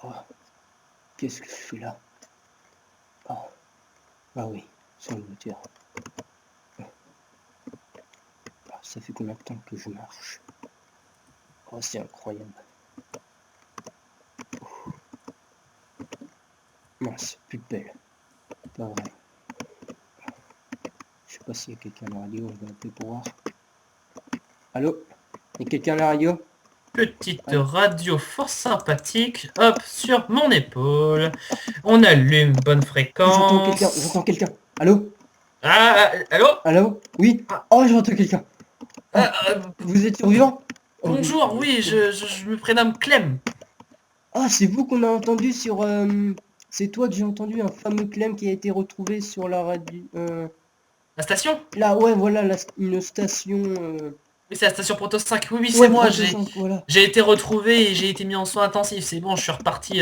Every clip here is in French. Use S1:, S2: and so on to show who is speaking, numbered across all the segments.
S1: Oh, qu'est-ce que je fais là? Oh, ah oui, sur une voiture. Ah, ça fait combien de temps que je marche? Oh, c'est incroyable. Mince, plus de pelle. Pas vrai. Je sais pas s'il y a quelqu'un à la radio, je vais appeler pour voir. Allô? Il y a quelqu'un à la radio?
S2: Petite
S1: Allô?
S2: radio fort sympathique, hop, sur mon épaule. On allume, bonne
S1: J'entends quelqu'un,
S2: fréquence.
S1: j'entends quelqu'un. Allô?
S2: Allô?
S1: Allô? Oui?
S2: Ah,
S1: Oh, j'entends quelqu'un. Oh,
S2: ah,
S1: vous êtes survivant? Oh,
S2: bonjour, oui, je me prénomme Clem.
S1: ah, c'est vous qu'on a entendu sur... c'est toi que j'ai entendu, un fameux Clem qui a été retrouvé sur la radio...
S2: La station?
S1: là, ouais, voilà, une station...
S2: Oui, c'est la station Proto 5. Oui, oui, c'est
S1: ouais,
S2: moi,
S1: Proto 5, voilà.
S2: j'ai été retrouvé et j'ai été mis en soins intensifs. C'est bon, je suis reparti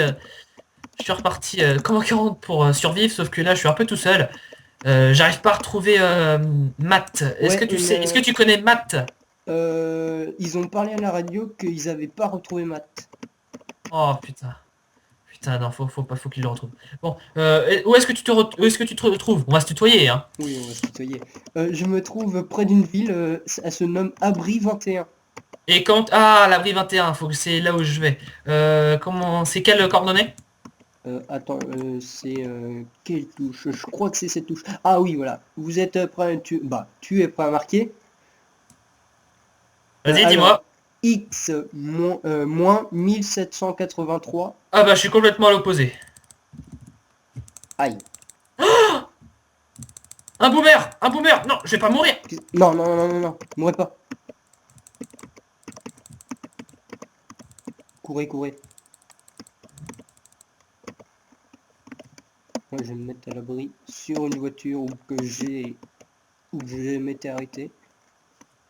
S2: comme en 40 pour survivre, sauf que là, je suis un peu tout seul. J'arrive pas à retrouver Matt. Est-ce que
S1: Ouais,
S2: tu sais, est-ce que tu connais Matt?
S1: ils ont parlé à la radio qu'ils avaient pas retrouvé Matt.
S2: Oh putain. Putain, non, faut pas, faut qu'il le retrouve. Bon, où est-ce que où est-ce que tu te retrouves? On va se tutoyer, hein.
S1: Oui, on va se tutoyer. Je me trouve près d'une ville, elle se nomme Abri 21.
S2: Et quand... Ah, l'abri 21, faut que c'est là où je vais. Comment... C'est quelle coordonnée?
S1: Attends, c'est quelle touche? Je crois que c'est cette touche. Ah oui, voilà. Vous êtes prêt, tu es prêt à marquer.
S2: Vas-y,
S1: Alors,
S2: dis-moi.
S1: X moins 1783.
S2: Ah bah, je suis complètement à l'opposé.
S1: Aïe.
S2: Un boomer! Un boomer! Non, je vais pas mourir!
S1: Non, non, non, non, non, mourrez pas. Courez, courez. Moi, je vais me mettre à l'abri sur une voiture où je m'étais arrêté.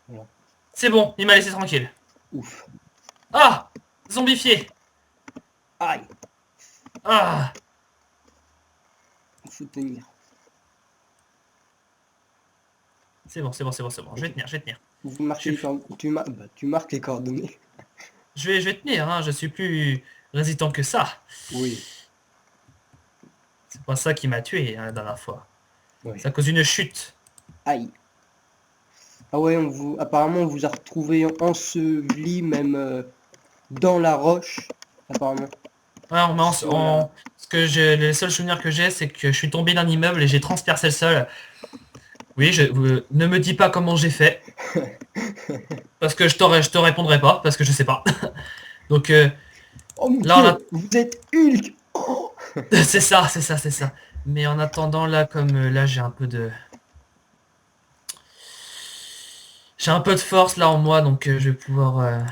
S1: Voilà.
S2: C'est bon, il m'a laissé tranquille.
S1: Ouf.
S2: Ah! Zombifié!
S1: Aïe.
S2: Ah!
S1: Il faut tenir.
S2: C'est bon, c'est bon, c'est bon, c'est bon. Je vais
S1: Ok.
S2: tenir, je vais tenir.
S1: Vous
S2: Je
S1: marquez
S2: suis
S1: les
S2: plus...
S1: coordonnées. Tu marques les coordonnées.
S2: je vais tenir, hein. Je suis plus résistant que ça.
S1: Oui.
S2: C'est pas ça qui m'a tué, hein, la dernière fois.
S1: Oui.
S2: C'est à cause d'une chute.
S1: Aïe. Ah ouais, apparemment on vous a retrouvé enseveli même dans la roche. Apparemment.
S2: Ouais,
S1: Sur la...
S2: les seuls souvenirs que j'ai, c'est que je suis tombé d'un immeuble et j'ai transpercé le sol. Oui, ne me dis pas comment j'ai fait, parce que je te répondrai pas, parce que je sais pas. Donc
S1: Oh mon
S2: là,
S1: dieu, vous êtes Hulk. Oh,
S2: c'est ça, c'est ça, c'est ça. Mais en attendant, là, comme là, j'ai un peu de force là en moi, donc je vais pouvoir.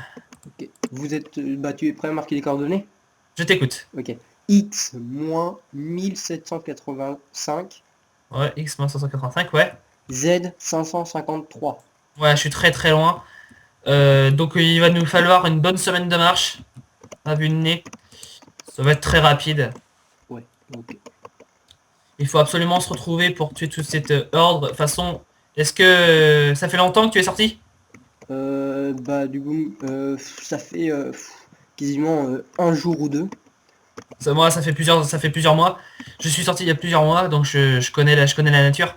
S1: ok. Vous êtes... tu es prêt à marquer les coordonnées?
S2: Je t'écoute.
S1: Ok. X moins 1785.
S2: Ouais, X 585, ouais.
S1: Z 553.
S2: Ouais, je suis très très loin. Donc il va nous falloir une bonne semaine de marche. À vue de nez. Ça va être très rapide.
S1: Ouais, ok.
S2: Il faut absolument se retrouver pour tuer toute cette horde. De toute façon, est-ce que ça fait longtemps que tu es sorti?
S1: Du coup, ça fait quasiment un jour ou deux.
S2: Moi, ça fait plusieurs mois. Je suis sorti il y a plusieurs mois, donc je connais la nature.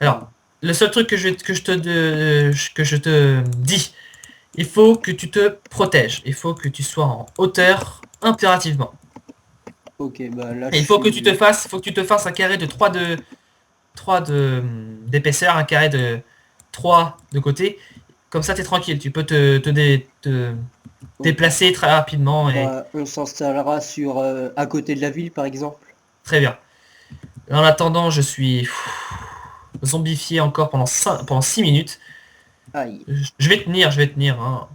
S1: Aïe.
S2: Alors, le seul truc que je te dis, il faut que tu te protèges. Il faut que tu sois en hauteur impérativement.
S1: Ok, bah là
S2: Et
S1: je suis...
S2: il faut que tu te fasses un carré de 3 d'épaisseur, un carré de 3 de côté. Comme ça, t'es tranquille. Tu peux te
S1: Ok.
S2: déplacer très rapidement et
S1: Bah, on s'installera sur à côté de la ville, par exemple.
S2: très bien. En attendant, je suis zombifié encore pendant 6 minutes.
S1: Aïe.
S2: Je vais tenir, je vais tenir, hein.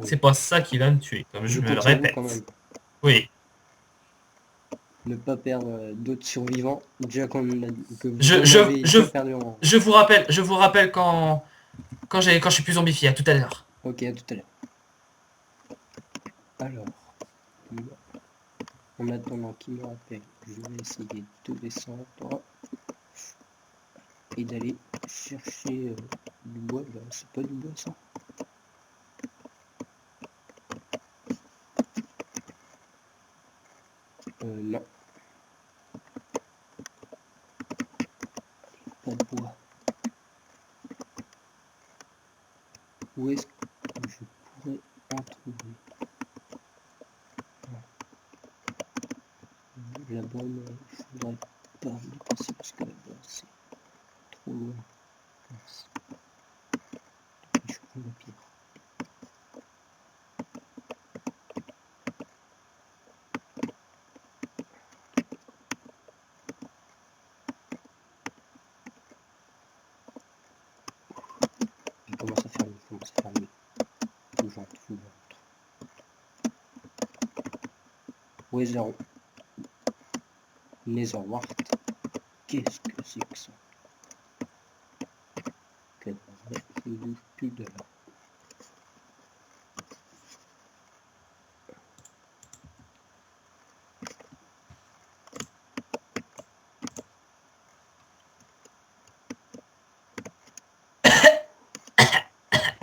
S2: C'est
S1: Oui.
S2: pas ça qui va me tuer, comme
S1: Je
S2: je me le
S1: compte sur vous quand même.
S2: répète. Oui.
S1: Ne pas perdre d'autres survivants. Déjà que
S2: Je,
S1: vous en
S2: je,
S1: avez
S2: je,
S1: déjà perdu en...
S2: je vous rappelle quand je suis plus zombifié, à tout à l'heure.
S1: Ok, à tout à l'heure. Alors, en attendant qu'il me rappelle, je vais essayer de descendre et d'aller chercher du bois. Bah, c'est pas du bois ça. Non. Pas de bois. Où est-ce que je pourrais en trouver? Là-bas, je voudrais pas me passer parce que là-bas, c'est trop loin. Mince. Je prends la pierre. Il commence à faire nuit, il commence à faire nuit. Faut que j'en trouve un autre. Wither... Netherwart. Qu'est-ce que c'est que ça? Quel vrai, il bouge plus de là.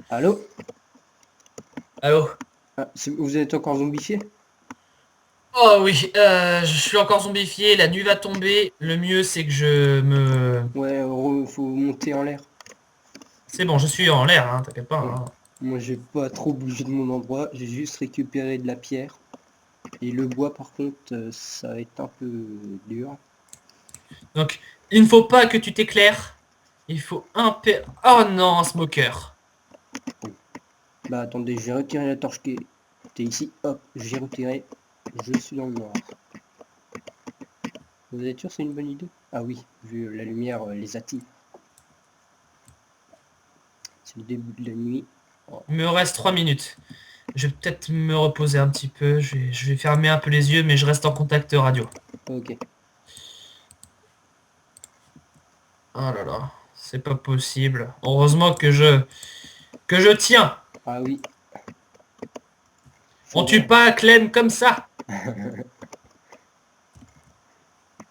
S1: Allô?
S2: Allô?
S1: Ah, vous êtes encore zombifié?
S2: Oh oui, je suis encore zombifié, la nuit va tomber. Le mieux c'est que je me...
S1: Ouais, faut monter en l'air.
S2: C'est bon, je suis en l'air, hein, t'inquiète pas.
S1: Ouais.
S2: Hein.
S1: Moi, j'ai pas trop bougé de mon endroit, j'ai juste récupéré de la pierre. Et le bois, par contre, ça va être un peu dur.
S2: Donc, il ne faut pas que tu t'éclaires. Il faut Oh non, un smoker.
S1: Bah attendez, j'ai retiré la torche qui était ici. Hop, j'ai retiré. Je suis dans le noir. Vous êtes sûr c'est une bonne idée? Ah oui, vu la lumière les attire. C'est le début de la nuit. Oh,
S2: Il me reste 3 minutes. Je vais peut-être me reposer un petit peu. Je vais fermer un peu les yeux, mais je reste en contact radio.
S1: ok.
S2: Oh là là, c'est pas possible. Heureusement que je tiens.
S1: Ah oui.
S2: On
S1: Faut
S2: tue
S1: voir.
S2: pas Clem comme ça.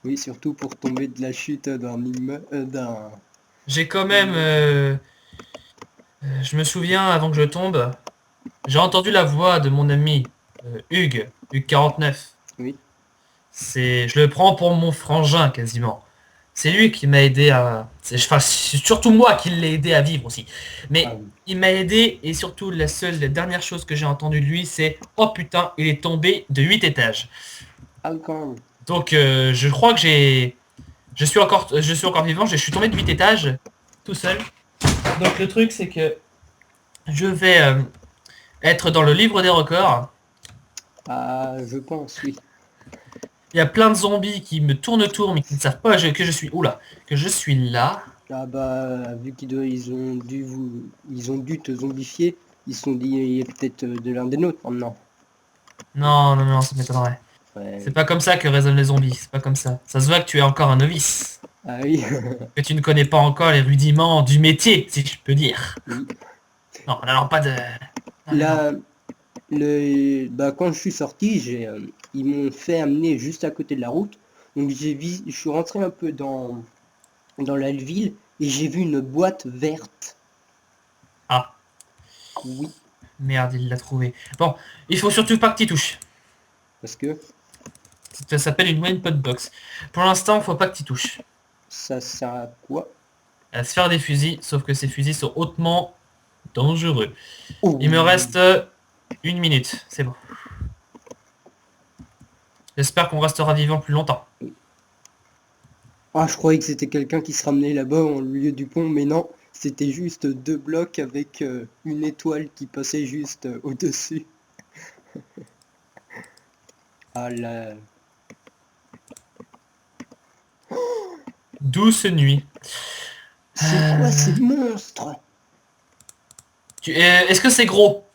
S1: Oui, surtout pour tomber de la chute d'un immeuble, d'un...
S2: J'ai quand même... je me souviens, avant que je tombe, j'ai entendu la voix de mon ami Hugues 49.
S1: Oui.
S2: Je le prends pour mon frangin quasiment. C'est lui qui m'a aidé à... Enfin, c'est surtout moi qui l'ai aidé à vivre aussi.
S1: Ah
S2: Mais
S1: oui.
S2: il m'a aidé et surtout la dernière chose que j'ai entendue de lui, c'est oh putain, il est tombé de 8 étages.
S1: Ah oui, quand même.
S2: Donc je crois que je suis encore vivant, je suis tombé de 8 étages tout seul. Donc le truc c'est que je vais être dans le livre des records.
S1: Ah, je pense, oui.
S2: Il y a plein de zombies qui me tournent autour mais qui ne savent pas que je suis... Oula, que je suis là.
S1: Ah bah, vu ils ont dû te zombifier, ils se sont dit, il est peut-être de l'un des nôtres maintenant.
S2: Non, non, non, ça m'étonnerait. C'est
S1: Ouais.
S2: pas comme ça que résonnent les zombies, c'est pas comme ça. Ça se voit que tu es encore un novice.
S1: Ah oui.
S2: Que tu ne connais pas encore les rudiments du métier, si je peux dire.
S1: Oui.
S2: Non, alors pas de... Non, mais non.
S1: Là, bah, quand je suis sorti, ils m'ont fait amener juste à côté de la route. Donc je suis rentré un peu dans la ville et j'ai vu une boîte verte.
S2: Ah,
S1: Oui,
S2: merde, il l'a trouvé. Bon, il faut surtout pas que tu touches.
S1: parce que
S2: Ça s'appelle une wine pot box. Pour l'instant, faut pas que tu touches.
S1: ça sert à quoi?
S2: À se faire des fusils, sauf que ces fusils sont hautement dangereux.
S1: Oh.
S2: Il me reste 1 minute, c'est bon. J'espère qu'on restera vivant plus longtemps.
S1: Ah, je croyais que c'était quelqu'un qui se ramenait là-bas au milieu du pont, mais non, c'était juste 2 blocs avec une étoile qui passait juste au-dessus. Ah là,
S2: Douce nuit.
S1: c'est quoi ces monstres?
S2: Est-ce que c'est gros?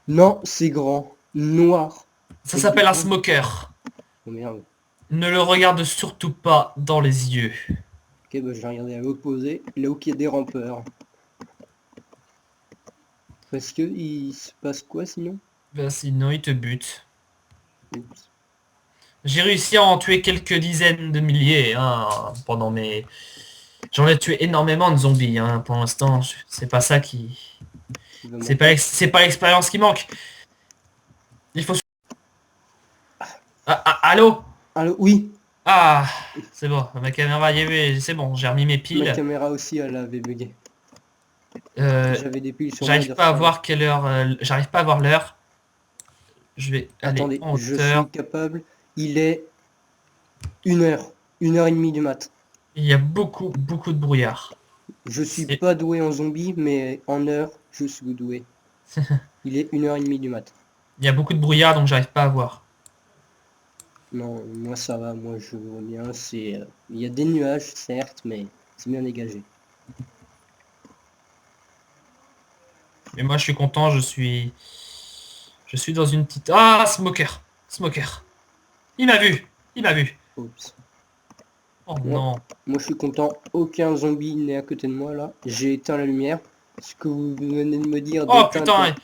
S1: Non, c'est grand, noir.
S2: Ça
S1: Avec des
S2: s'appelle un
S1: grands-
S2: smoker.
S1: Oh merde.
S2: Ne le regarde surtout pas dans les yeux.
S1: Ok, bah je vais regarder à l'opposé, là où il y a des rampeurs. Parce que il se passe quoi sinon?
S2: Ben, sinon, il te bute.
S1: Oups.
S2: J'ai réussi à en tuer quelques dizaines de milliers hein, pendant mes... J'en ai tué énormément de zombies hein, pour l'instant. C'est pas ça qui...
S1: Il va
S2: C'est
S1: manquer.
S2: pas l'expérience qui manque. Il faut... Ah, ah, allô?
S1: Allô, oui,
S2: Ah, c'est bon, ma caméra y est, c'est bon, j'ai remis mes
S1: ma
S2: piles.
S1: caméra aussi, elle avait bugué.
S2: Euh,
S1: J'avais des piles sur moi de
S2: J'arrive pas à
S1: recharge.
S2: voir quelle heure, j'arrive pas à voir l'heure. Je vais aller
S1: Attendez,
S2: en
S1: je suis
S2: hauteur.
S1: capable. Il est 1 heure et demie du mat.
S2: Il y a beaucoup, beaucoup de brouillard.
S1: Je suis
S2: C'est
S1: pas doué en zombie, mais en heure, je suis doué. Il est 1 heure et demie du mat.
S2: Il y a beaucoup de brouillard, donc j'arrive pas à voir.
S1: Non, moi ça va, moi je vois bien. Il y a des nuages, certes, mais c'est bien dégagé.
S2: Mais moi, je suis content, je suis dans une petite... Ah, Smoker! Smoker! Il m'a vu! Il m'a vu!
S1: Oups.
S2: Oh
S1: Moi,
S2: non!
S1: moi je suis content. Aucun zombie n'est à côté de moi là. J'ai éteint la lumière. Ce que vous venez de me dire
S2: Oh
S1: d'éteindre.
S2: putain!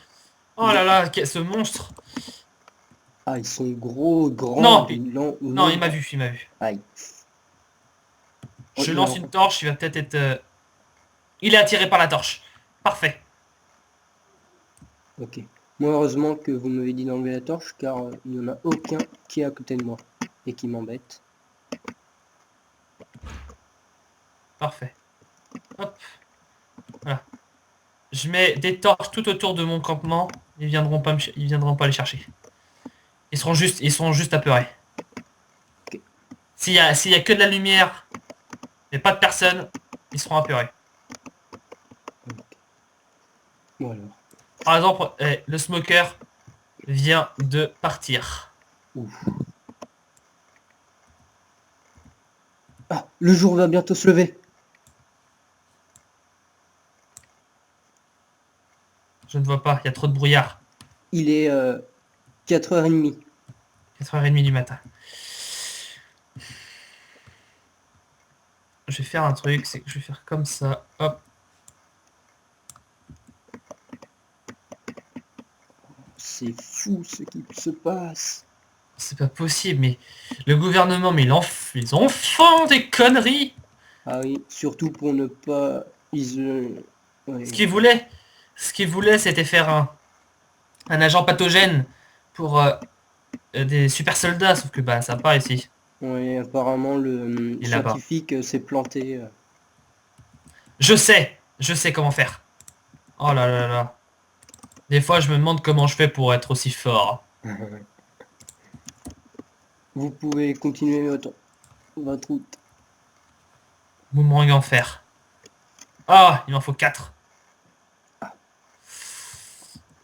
S2: Oh là là, ce monstre!
S1: Ah, ils sont gros, grands,
S2: Non! Non, il m'a
S1: nombreux.
S2: vu, il m'a vu.
S1: Aïe. Oh,
S2: Je lance
S1: alors,
S2: une torche, il va peut-être être... Il est attiré par la torche. Parfait.
S1: ok. Moi, heureusement que vous m'avez dit d'enlever la torche, car il n'y en a aucun qui est à côté de moi et qui m'embête.
S2: Parfait. Hop. Voilà. Je mets des torches tout autour de mon campement. Ils viendront pas ils viendront pas les chercher. Ils seront juste apeurés.
S1: Ok.
S2: S'il y a que de la lumière, mais pas de personne, ils seront apeurés.
S1: Bon alors.
S2: Par exemple, le smoker vient de partir.
S1: Ouf. Ah, le jour va bientôt se lever.
S2: Je ne vois pas, il y a trop de brouillard.
S1: Il est 4h30.
S2: 4h30 du matin. Je vais faire un truc, c'est que je vais faire comme ça. Hop.
S1: C'est fou ce qui se passe.
S2: C'est pas possible, mais le gouvernement, mais ils en font des conneries.
S1: Ah oui, surtout pour ne pas...
S2: Ce
S1: ouais,
S2: qu'ils voulaient, c'était faire un agent pathogène pour des super soldats, sauf que bah ça n'a pas réussi.
S1: ouais, apparemment le
S2: Il est là-bas.
S1: scientifique s'est planté.
S2: Je sais comment faire. Oh là là là. Des fois, je me demande comment je fais pour être aussi fort.
S1: Vous pouvez continuer votre route.
S2: Boomerang en fer. Ah, il m'en faut 4.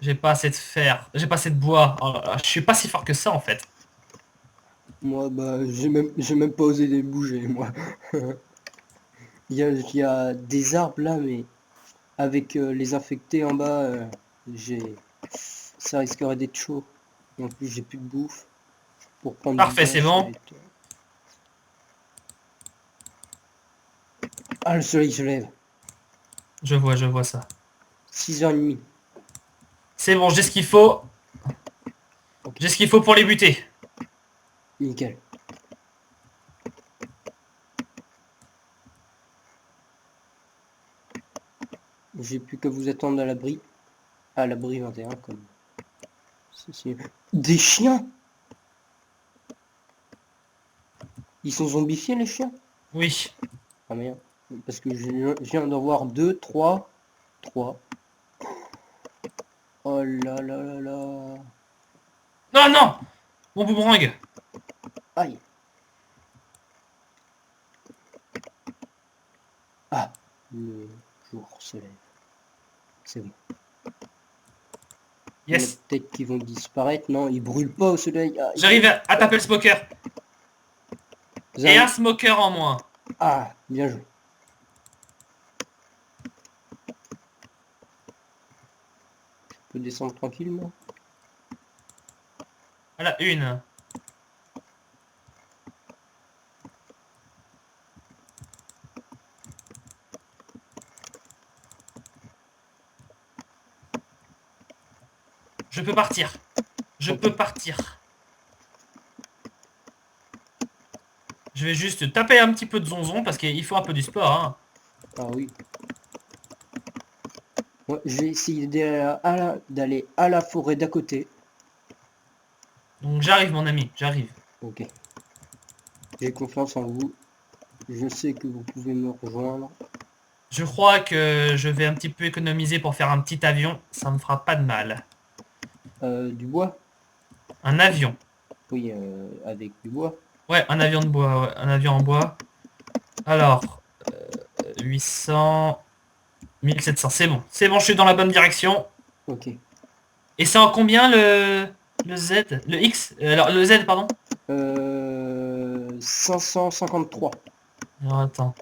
S2: J'ai pas assez de fer. J'ai pas assez de bois. Oh là là, je suis pas si fort que ça en fait.
S1: Moi, bah, j'ai même pas osé les bouger, moi. Il y a des arbres là, mais avec les infectés en bas, ça risquerait d'être chaud. En plus, j'ai plus de bouffe pour prendre du
S2: Parfait,
S1: bois.
S2: c'est bon.
S1: Ah, le soleil se lève.
S2: Je vois ça.
S1: 6h30.
S2: C'est bon, j'ai ce qu'il faut.
S1: Ok,
S2: J'ai ce qu'il faut pour les buter.
S1: nickel. J'ai plus qu'à vous attendre à l'abri. À l'abri 21, comme ceci. Des chiens! Ils sont zombifiés, les chiens?
S2: Oui.
S1: Ah merde. Parce que je viens d'en voir 2, 3. 3. Oh là là là là.
S2: Non, non. Mon boomerang.
S1: Aïe. Ah, le jour se lève. C'est bon. Il y en a
S2: Yes.
S1: peut-être qui vont disparaître. Non, ils brûlent pas au soleil. Ah,
S2: J'arrive à taper le smoker.
S1: vous
S2: Et
S1: avez-
S2: un smoker en moins.
S1: Ah, bien joué. Je peux descendre tranquillement.
S2: Voilà, une. Je peux partir. Je
S1: Ok.
S2: peux partir. Je vais juste taper un petit peu de zonzon parce qu'il faut un peu du sport. Hein.
S1: Ah oui. Ouais, je vais essayer d'aller à la forêt d'à côté.
S2: Donc j'arrive mon ami, j'arrive.
S1: Ok. J'ai confiance en vous. Je sais que vous pouvez me rejoindre.
S2: Je crois que je vais un petit peu économiser pour faire un petit avion. Ça me fera pas de mal.
S1: Du bois?
S2: Un avion.
S1: Oui, avec du bois.
S2: Ouais, un avion de bois. Ouais, un avion en bois. Alors, 800... 1700. C'est bon. C'est bon, je suis dans la bonne direction.
S1: Ok.
S2: Et c'est en combien le Z? Le X? Alors, le Z, pardon.
S1: 553.
S2: Alors, attends.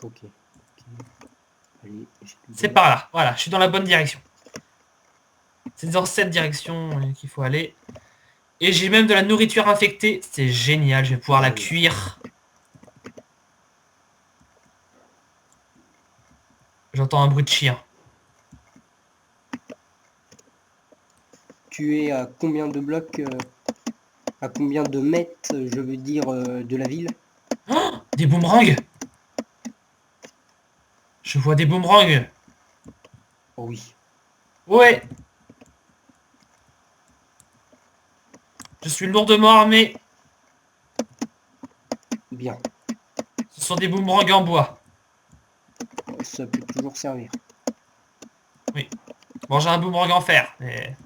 S1: Ok. Allez, j'ai tout
S2: C'est
S1: bon.
S2: par là. Voilà, je suis dans la bonne direction. C'est dans cette direction qu'il faut aller. Et j'ai même de la nourriture infectée. C'est génial, je vais pouvoir la
S1: Génial.
S2: cuire. J'entends un bruit de chien.
S1: Tu es à combien de blocs, à combien de mètres, je veux dire, de la ville?
S2: Oh, des boomerangs! Je vois des boomerangs.
S1: Oh oui.
S2: Ouais. Je suis lourdement armé.
S1: Bien.
S2: Ce sont des boomerangs en bois.
S1: Ça peut toujours servir.
S2: Oui. Bon, j'ai un boomerang en fer. Mais...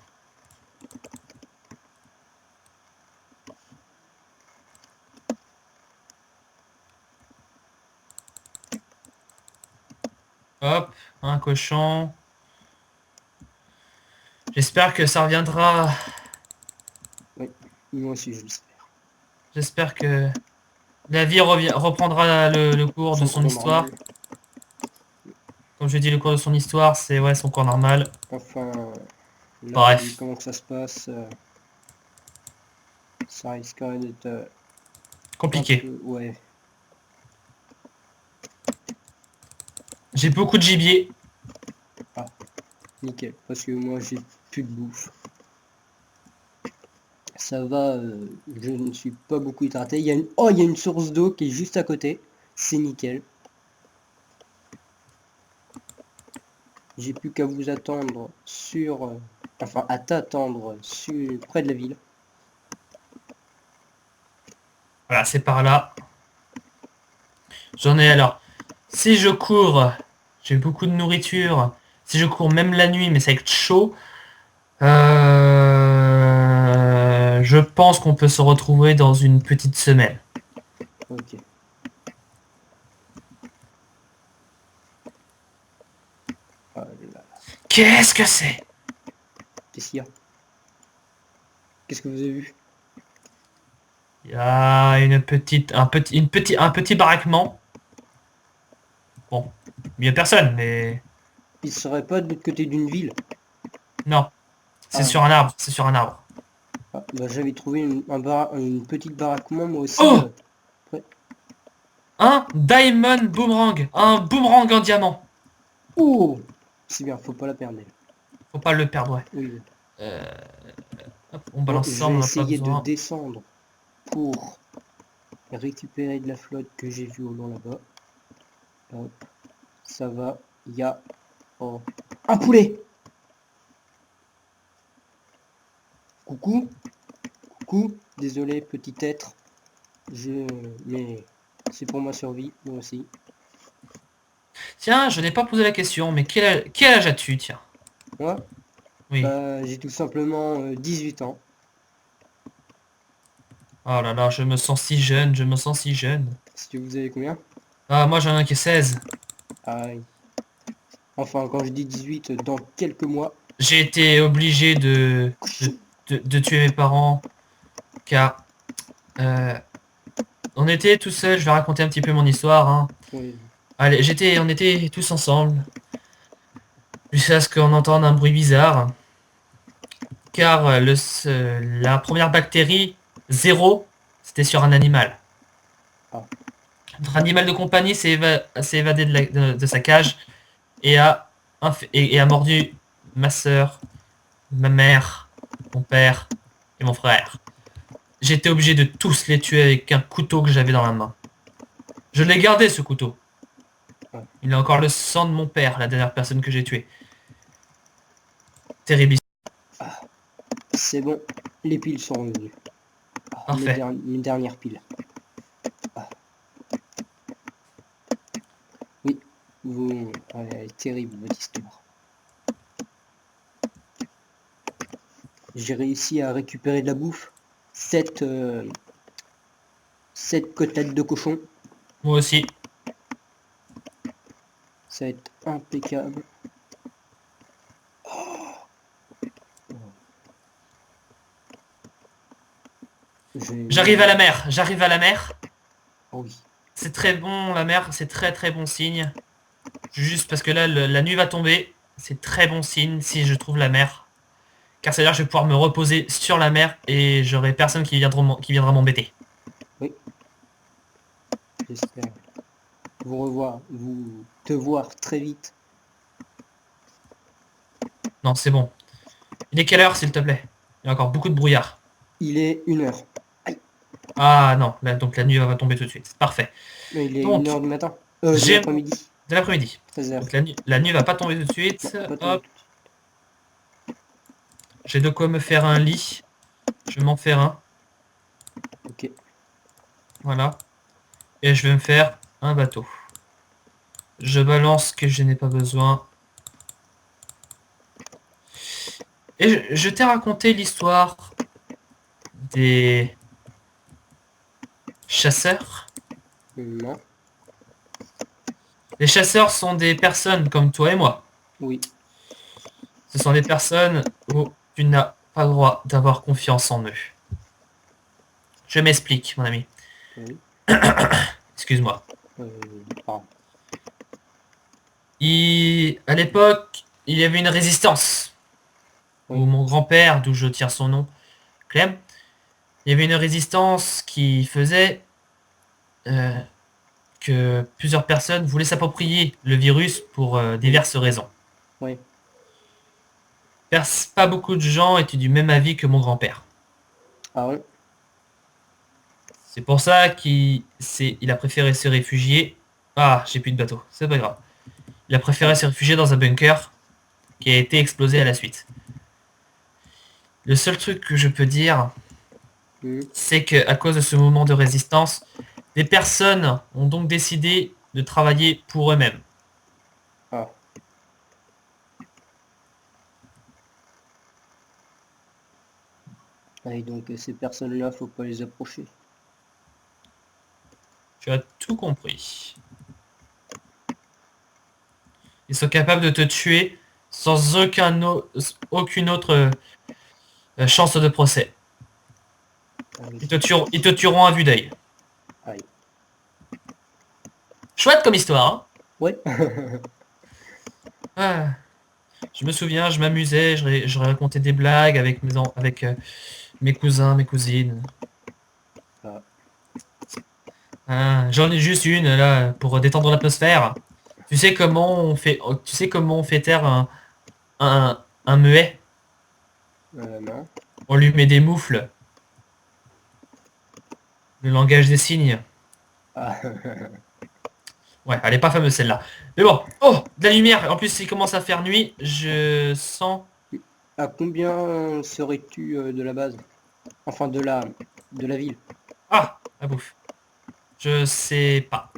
S2: Hop, un cochon. J'espère que ça reviendra.
S1: Oui. Moi aussi, je l'espère.
S2: J'espère que la vie reprendra le cours de
S1: Son
S2: son
S1: cours
S2: histoire.
S1: normal.
S2: Comme je dis, le cours de son histoire, c'est ouais, son cours normal.
S1: Enfin, là, vu
S2: Bref.
S1: comment que ça se passe, ça risquerait d'être un
S2: Compliqué.
S1: peu... Ouais.
S2: J'ai beaucoup de gibier.
S1: Ah, nickel. Parce que moi, j'ai plus de bouffe. Ça va, je ne suis pas beaucoup hydraté. Il y a une... Oh, il y a une source d'eau qui est juste à côté. C'est nickel. J'ai plus qu'à vous attendre sur... enfin, à t'attendre sur... près de la ville.
S2: Voilà, c'est par là. J'en ai alors. Si je cours, j'ai beaucoup de nourriture. Si je cours même la nuit, mais c'est avec chaud, je pense qu'on peut se retrouver dans une petite semaine.
S1: Ok. Oh là là.
S2: Qu'est-ce que c'est?
S1: Qu'est-ce qu'il y a? Qu'est-ce que vous avez vu?
S2: Il y a un petit baraquement. Bon, il n'y a personne, mais
S1: Il serait pas de l'autre côté d'une ville?
S2: non. C'est
S1: Ah,
S2: sur un arbre, c'est sur un arbre.
S1: bah, j'avais trouvé une petite baraquement, moi aussi.
S2: Oh!
S1: Près.
S2: Un Diamond Boomerang! Un boomerang en diamant!
S1: Oh! C'est bien, faut pas la perdre, elle.
S2: Faut pas le perdre, ouais.
S1: Oui.
S2: Euh, hop, on
S1: Bon,
S2: balance
S1: je
S2: ça, on
S1: vais
S2: en a pas
S1: essayer de
S2: besoin.
S1: descendre pour récupérer de la flotte que j'ai vue au loin là-bas. Hop, ça va. Il y a... Oh. Un poulet! Coucou, coucou. Désolé, petit être. Mais c'est pour ma survie, moi aussi.
S2: Tiens, je n'ai pas posé la question, mais quel âge as-tu, tiens?
S1: Moi,
S2: Oui.
S1: bah, j'ai tout simplement 18 ans.
S2: Oh là là, je me sens si jeune, je me sens si jeune.
S1: Est-ce que vous avez combien?
S2: Ah, moi j'en ai un qui est 16.
S1: Aïe. Enfin, quand je dis 18, dans quelques mois.
S2: J'ai été obligé de tuer mes parents, car euh, on était tout seuls, je vais raconter un petit peu mon histoire, hein.
S1: Oui.
S2: Allez, on était tous ensemble, jusqu'à ce qu'on entende un bruit bizarre, car la première bactérie, zéro, c'était sur un animal.
S1: Ah.
S2: Notre animal de compagnie s'est évadé de sa cage et a mordu ma soeur, ma mère, mon père et mon frère. J'étais obligé de tous les tuer avec un couteau que j'avais dans la main. Je l'ai gardé, ce couteau.
S1: Ouais.
S2: Il a encore le sang de mon père, la dernière personne que j'ai tuée. Terrible.
S1: C'est bon. Les piles sont revenues. Ah,
S2: Parfait.
S1: mes dernières piles. Ah. Oui, elle est terrible votre histoire. J'ai réussi à récupérer de la bouffe. 7 côtelettes de cochon.
S2: Moi aussi.
S1: Ça va être impeccable.
S2: J'arrive à la mer. J'arrive à la mer.
S1: Oh oui.
S2: C'est très bon, la mer. C'est très très bon signe. Juste parce que là, la nuit va tomber. C'est très bon signe si je trouve la mer. Car c'est-à-dire que je vais pouvoir me reposer sur la mer et j'aurai personne qui viendra m'embêter.
S1: Oui, j'espère te voir très vite.
S2: Non, c'est bon. Il est quelle heure, s'il te plaît? Il y a encore beaucoup de brouillard.
S1: Il est 1 heure. Aïe.
S2: Ah non, là, donc la nuit va tomber tout de suite. Parfait.
S1: Mais il est une
S2: Donc,
S1: heure du matin. De
S2: j'ai
S1: l'après-midi.
S2: de l'après-midi.
S1: 13 heures.
S2: Donc la nuit va pas tomber tout de
S1: Non,
S2: suite.
S1: pas tomber
S2: Hop,
S1: tout de suite.
S2: j'ai de quoi me faire un lit. Je vais m'en faire un.
S1: Ok.
S2: Voilà. Et je vais me faire un bateau. Je balance ce que je n'ai pas besoin. Et je t'ai raconté l'histoire des chasseurs.
S1: Non.
S2: Les chasseurs sont des personnes comme toi et moi.
S1: Oui.
S2: Ce sont des personnes où tu n'as pas le droit d'avoir confiance en eux. Je m'explique, mon ami.
S1: Oui.
S2: Excuse-moi.
S1: Euh, pardon.
S2: À l'époque, il y avait une résistance. Où
S1: Oui.
S2: mon grand-père, d'où je tire son nom, Clem, il y avait une résistance qui faisait euh, que plusieurs personnes voulaient s'approprier le virus pour
S1: Oui.
S2: diverses raisons.
S1: Oui.
S2: Pas beaucoup de gens étaient du même avis que mon grand-père.
S1: Ah ouais.
S2: C'est pour ça il a préféré se réfugier. Ah, j'ai plus de bateau, c'est pas grave. Il a préféré
S1: Ah.
S2: se réfugier dans un bunker qui a été explosé à la suite. Le seul truc que je peux dire,
S1: Mhm.
S2: c'est qu'à cause de ce moment de résistance, des personnes ont donc décidé de travailler pour eux-mêmes.
S1: Ah. Et donc ces personnes-là, faut pas les approcher.
S2: Tu as tout compris. Ils sont capables de te tuer sans aucune autre chance de procès.
S1: Ah oui.
S2: Ils te tueront à vue d'œil.
S1: Aïe.
S2: Chouette comme histoire, hein.
S1: Ouais.
S2: Ah, je me souviens, je m'amusais, je racontais des blagues avec mes cousins, mes cousines.
S1: Ah.
S2: Ah, j'en ai juste une là pour détendre l'atmosphère. Tu sais comment on fait taire un muet?
S1: Non.
S2: On lui met des moufles, le langage des signes.
S1: Ah.
S2: Ouais, elle est pas fameuse celle-là. Mais bon, oh, de la lumière. En plus, il commence à faire nuit. Je sens.
S1: À combien serais-tu de la base? Enfin, de la ville.
S2: Ah, la bouffe. Je sais pas.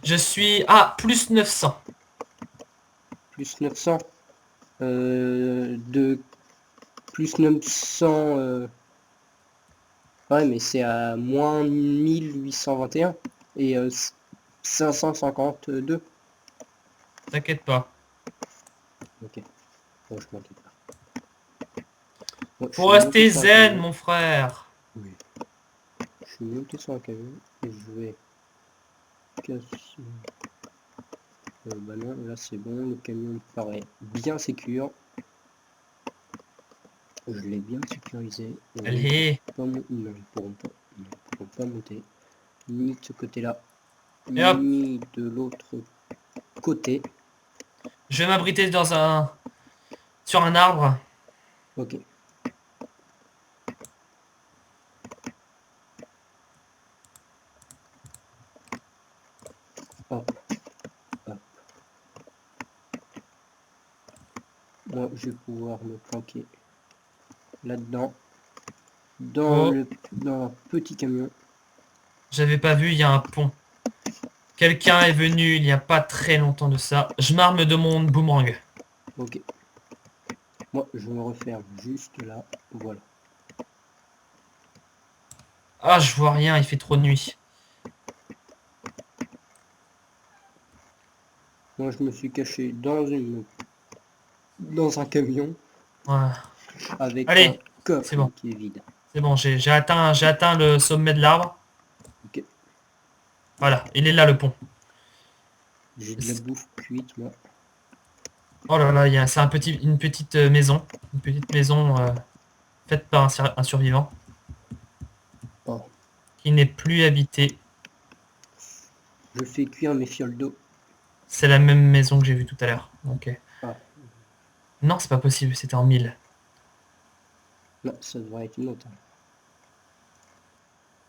S2: Je suis à plus 900.
S1: Plus 900. De plus 900. Ouais, mais c'est à moins 1821. Et 552.
S2: T'inquiète pas.
S1: Ok. Bon, je m'inquiète pas. Bon, je
S2: Faut
S1: suis monté
S2: rester
S1: sur un
S2: zen,
S1: camion.
S2: mon frère.
S1: Oui. Je suis monté sur un camion et je vais casser. Bah non, là c'est bon, le camion me paraît bien sécure. Je l'ai bien sécurisé.
S2: Allez,
S1: Non, ils pourront pas monter. Ni de ce côté-là,
S2: et hop.
S1: ni de l'autre côté.
S2: Je vais m'abriter sur un arbre.
S1: Ok. Hop, hop. Moi, je vais pouvoir me planquer là-dedans. dans
S2: Oh.
S1: dans un petit camion.
S2: J'avais pas vu, il y a un pont. Quelqu'un est venu il y a pas très longtemps de ça. Je m'arme de mon boomerang.
S1: Ok. Moi, je me referme juste là. Voilà.
S2: Ah, je vois rien, il fait trop de nuit.
S1: Moi, je me suis caché dans un camion
S2: Ouais.
S1: avec un
S2: Allez, c'est
S1: coffre
S2: bon.
S1: qui est vide.
S2: C'est bon, j'ai atteint le sommet de l'arbre.
S1: Ok.
S2: Voilà, il est là le pont.
S1: J'ai de la bouffe cuite, moi.
S2: Oh là là, c'est une petite maison. Une petite maison faite par un survivant
S1: Oh,
S2: qui n'est plus habité.
S1: je fais cuire mes fioles d'eau.
S2: C'est la même maison que j'ai vue tout à l'heure. Ok.
S1: Ah,
S2: Non, c'est pas possible, c'était en 1000.
S1: non, ça devrait être une autre.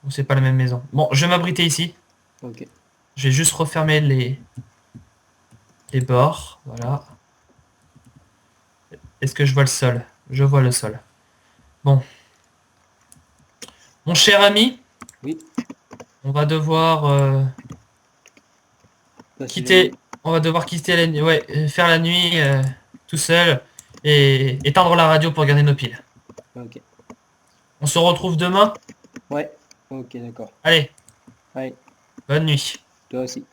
S2: Ou c'est pas la même maison. Bon, je vais m'abriter ici.
S1: Ok.
S2: Je vais juste refermer les bords. Voilà. Est-ce que je vois le sol? Je vois le sol. Bon. Mon cher ami,
S1: Oui,
S2: on va devoir
S1: passer la nuit.
S2: quitter. On va devoir quitter la nuit. Ouais, faire la nuit tout seul et éteindre la radio pour garder nos piles.
S1: Ok.
S2: On se retrouve demain.
S1: Ouais. Ok, d'accord.
S2: Allez,
S1: Allez,
S2: bonne nuit.
S1: toi aussi.